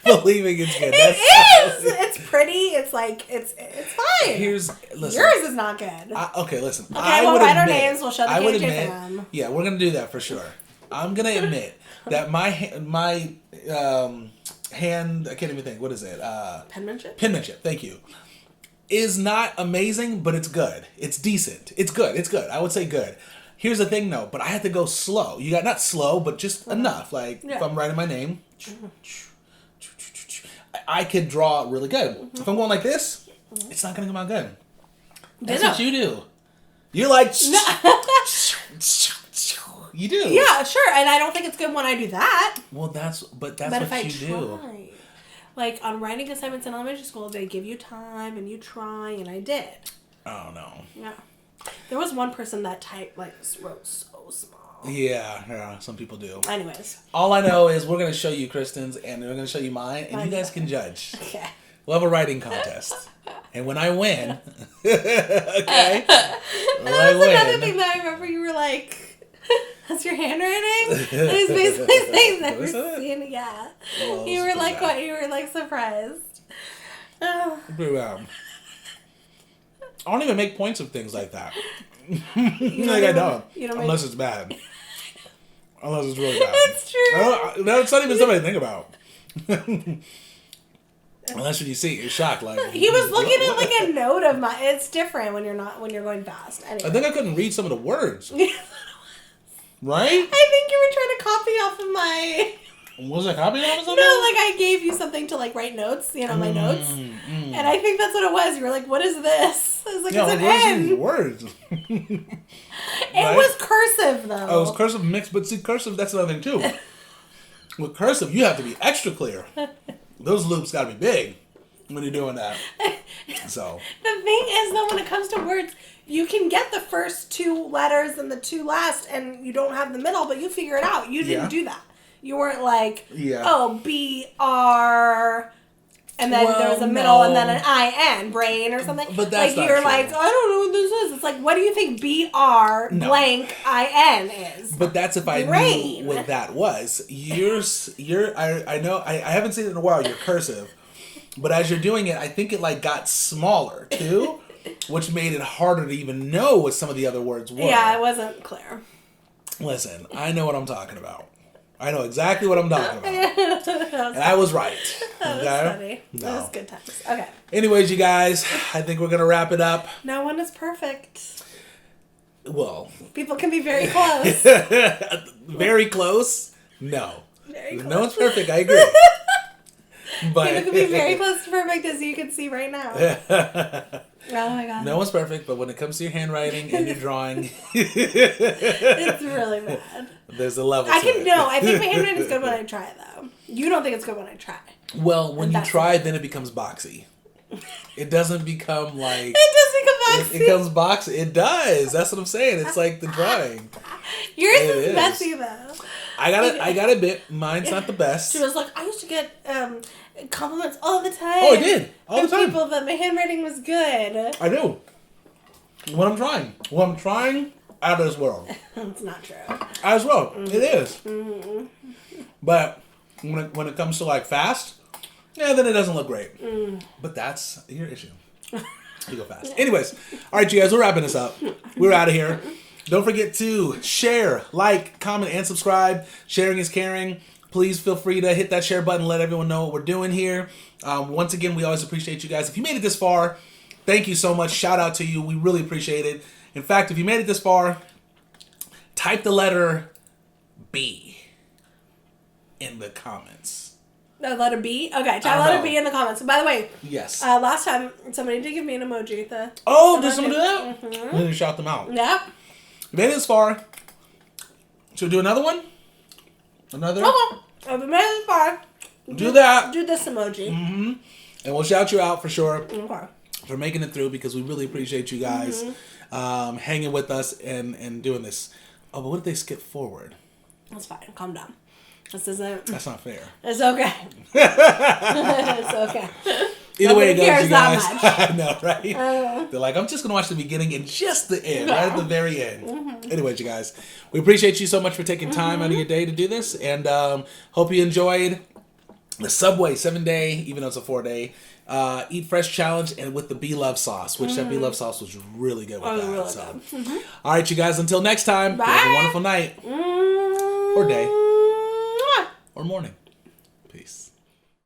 Believing it's good. It is. It's pretty. It's like it's fine. Listen. Yours is not good. Okay, listen. Okay, I we'll would write our admit- names. We'll show the I would K&J admit. Fam. Yeah, we're gonna do that for sure. I'm gonna admit that my hand. I can't even think. What is it? Penmanship. Penmanship. Thank you. Is not amazing, but it's good. It's decent. It's good. It's good. I would say good. Here's the thing, though. But I had to go slow. You got not slow, but just enough. Like if I'm writing my name, I could draw really good. If I'm going like this, it's not gonna come out good. That's what you do. You're like. You do. Yeah, sure. And I don't think it's good when I do that. Well, that's But what if I you do. try, like on writing assignments in elementary school, they give you time and you try, and I did. Oh no. Yeah. There was one person that wrote so small. Yeah, some people do. Anyways. All I know is we're gonna show you Kristen's, and we're gonna show you mine, and you guys can judge. Okay. We'll have a writing contest, and when I win, okay. That was another thing that I remember. You were like, "That's your handwriting." And he's basically saying that Was we're that? seeing it. Yeah. Well, You were it's like, pretty what? You were like surprised. Oh. Pretty bad. I don't even make points of things like that. You Like I don't, You don't unless make... it's bad. Unless it's really bad. It's true. That's not even something to think about. Unless when you see it, you're shocked. Like He was looking at like a note of mine. It's different when you're going fast. Anyway. I think I couldn't read some of the words. Right? I think you were trying to copy off of my. Was I copying off of something? No, like I gave you something to like write notes, my notes, and I think that's what it was. You were like, "What is this?" I was like, Yeah, it's where's an these N. words? It was cursive, though. Oh, it was cursive mixed, but see, cursive, that's another thing, too. With cursive, you have to be extra clear. Those loops got to be big when you're doing that. So. The thing is, though, when it comes to words, you can get the first two letters and the two last, and you don't have the middle, but you figure it out. You didn't do that. You weren't like, oh, B-R... And then there was a middle and then an I-N, brain or something. But that's like, you're like, I don't know what this is. It's like, what do you think B-R blank I-N is? But that's if I knew what that was. I know, I haven't seen it in a while, you're cursive. But as you're doing it, I think it like got smaller too, which made it harder to even know what some of the other words were. Yeah, it wasn't clear. Listen, I know what I'm talking about. I know exactly what I'm talking about. And I was right. That was funny. No. That was good times. Okay. Anyways, you guys, I think we're going to wrap it up. No one is perfect. Well. People can be very close. Very close? No. Very close. No one's perfect. I agree. But people can be very close to perfect, as you can see right now. Oh my god. No one's perfect, but when it comes to your handwriting and your drawing, it's really bad. There's a level. I think my handwriting is good when I try it, though. You don't think it's good when I try. Well, when you try, then it becomes boxy. It doesn't become like. It does become boxy. It becomes boxy. It does. That's what I'm saying. It's like the drawing. Yours is messy though. I got a bit. Mine's not the best. She was like, I used to get compliments all the time. Oh, I did all the time. People that my handwriting was good. I do. When I'm trying, out of this world. It's not true. Out of this world. Mm-hmm. It is. Mm-hmm. But when it comes to like fast, yeah, then it doesn't look great. But that's your issue. You go fast. Anyways, all right, you guys, we're wrapping this up. We're out of here. Don't forget to share, like, comment, and subscribe. Sharing is caring. Please feel free to hit that share button. Let everyone know what we're doing here. Once again, we always appreciate you guys. If you made it this far, thank you so much. Shout out to you. We really appreciate it. In fact, if you made it this far, type the letter B in the comments. The letter B? Okay, type letter B in the comments. By the way, yes. Last time, somebody did give me an emoji. Did someone do that? Mm-hmm. I didn't shout them out. Yep. You made it this far. Should we do another one? Another? Okay. If you made it this far, do that. Do this emoji. Mm-hmm. And we'll shout you out for sure. Okay. For making it through, because we really appreciate you guys hanging with us and doing this. Oh, but what if they skip forward? That's fine. Calm down. This isn't. That's not fair. It's okay. It's okay. Either way it goes, you guys. That I know, right? They're like, I'm just going to watch the beginning and just the end, right at the very end. Mm-hmm. Anyways, you guys, we appreciate you so much for taking time out of your day to do this. And hope you enjoyed the Subway 7-day, even though it's a 4-day, Eat Fresh Challenge, and with the Be Love sauce, which that Be Love sauce was really good with that. Really good. All right, you guys, until next time, have a wonderful night or day or morning.